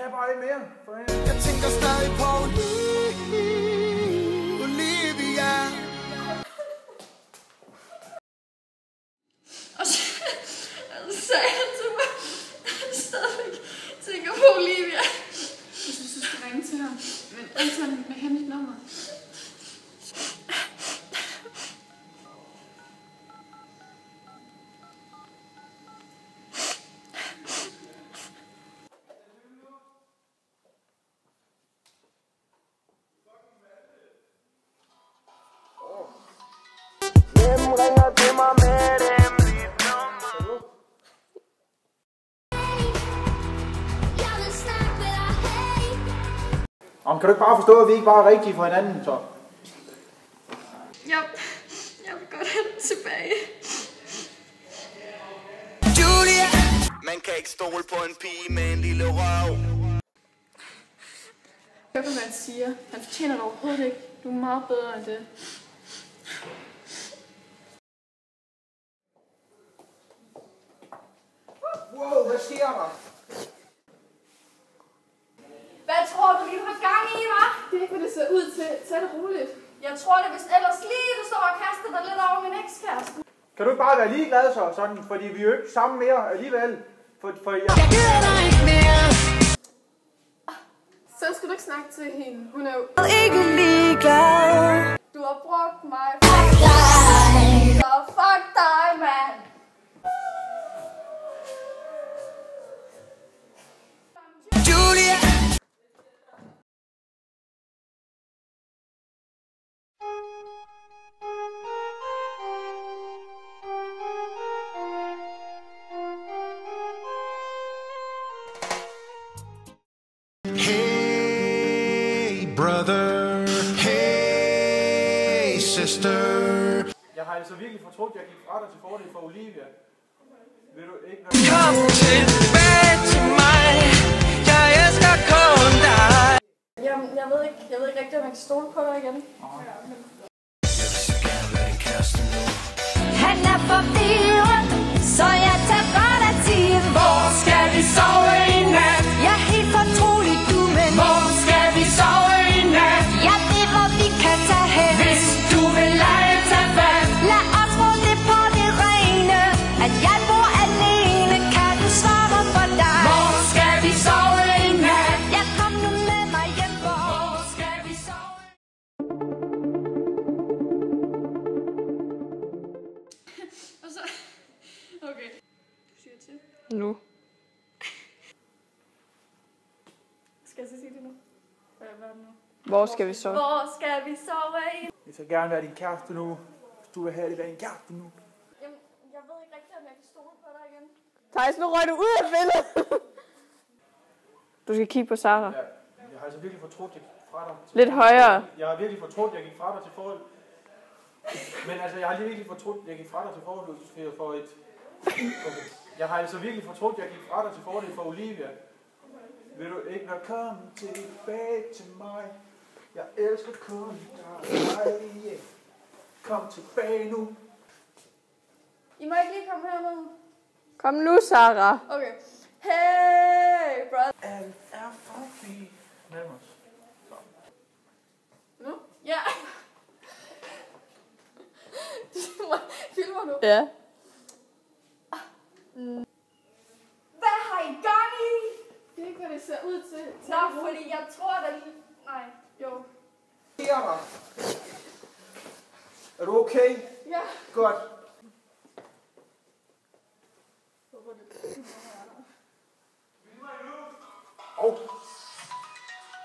kan bare ikke mere. Jeg tænker stadig på Olivia. Og så sagde han til mig, at han stadigvæk tænker på Olivia. Jeg synes, du skal ringe til ham. Men altid med hemmeligt nummer. Hvem ringer til mig med et hemmeligt nummer? Kan du ikke bare forstå, at vi ikke bare er rigtige for hinanden, så? Jeg vil godt have den tilbage. Julia! Man kan ikke stole på en pige med en lille røv. Hør, hvad man siger. Han fortjener det overhovedet ikke. Du er meget bedre end det. Wow, hvad sker der? Hvad tror du lige, du har gang i, hva'? Det er ikke, hvad det ser ud til. Tag det roligt. Jeg tror det, hvis ellers lige du står og kaster dig lidt over min ekskæreste. Kan du ikke bare være ligeglad så, sådan, fordi vi er jo ikke sammen mere alligevel. For jeg... Jeg gider dig ikke mere. Så skal du ikke snakke til hende. Hun er jo Ikke ligeglad. Du har brugt mig. Fuck dig. Så fuck dig, mand. Julia! Hey brother, hey sister. Jeg har altså virkelig fortrudt, at jeg gik fra dig til fordel for Olivia. Vil du ikke... Kom tilbage til mig. Jeg elsker kun dig. Jeg ved ikke rigtig, om jeg kan stole på dig igen. Jeg vil så gerne være din kæreste nu. Han er forvirret, så jeg tager godt af tiden. Hvor skal vi sove i nat? Jeg er helt fortrolig, du, men Hvor skal vi sove i nat? jeg ved, hvor vi kan tage hen. Hvis du vil lege, tag fat. Lad os få det på det rene, at jeg bor alene. Kan du svare mig for dig? Hvor skal vi sove i nat? Jeg kom nu med mig hjem, hvor Skal vi sove? Og så... Okay. Du siger til. Nu. Skal jeg så sige det nu? Hvad er det nu? Hvor skal vi så? Hvor skal vi sove i? Jeg skal gerne være din kæreste nu. Hvis du vil have det, være din kæreste nu. Jamen, jeg ved ikke rigtig, om jeg kan stole på dig igen. Thijs, nu røg du ud af billedet. Du skal kigge på Sara. Ja, jeg har altså virkelig fortrudt, at jeg gik fra dig. Lidt højere. Jeg har virkelig fortrudt, at jeg gik fra dig til forhold. Men altså, jeg har lige virkelig fortrudt, at jeg gik fra dig til forhold for et... Okay. Jeg har altså virkelig fortrudt, at jeg gik fra dig til fordel for Olivia. Vil du ikke være kommet tilbage til mig? Jeg elsker kun dig. Yeah. Kom tilbage nu. I må ikke lige komme herned. Kom nu, Sara. Okay. Hey, brother. Alt er forbi. Nærmest. Nu? Ja. Filmer du? Ja. Hvad har I gang i? Det er ikke, hvad det ser ud til. Nå, fordi jeg tror, der lige... Nej, jo. Hvad sker der? Er du okay? Ja. Godt.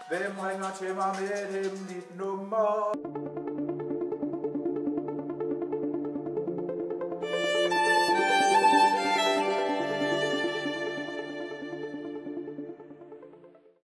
Hvem ringer til mig med et hemmeligt nummer?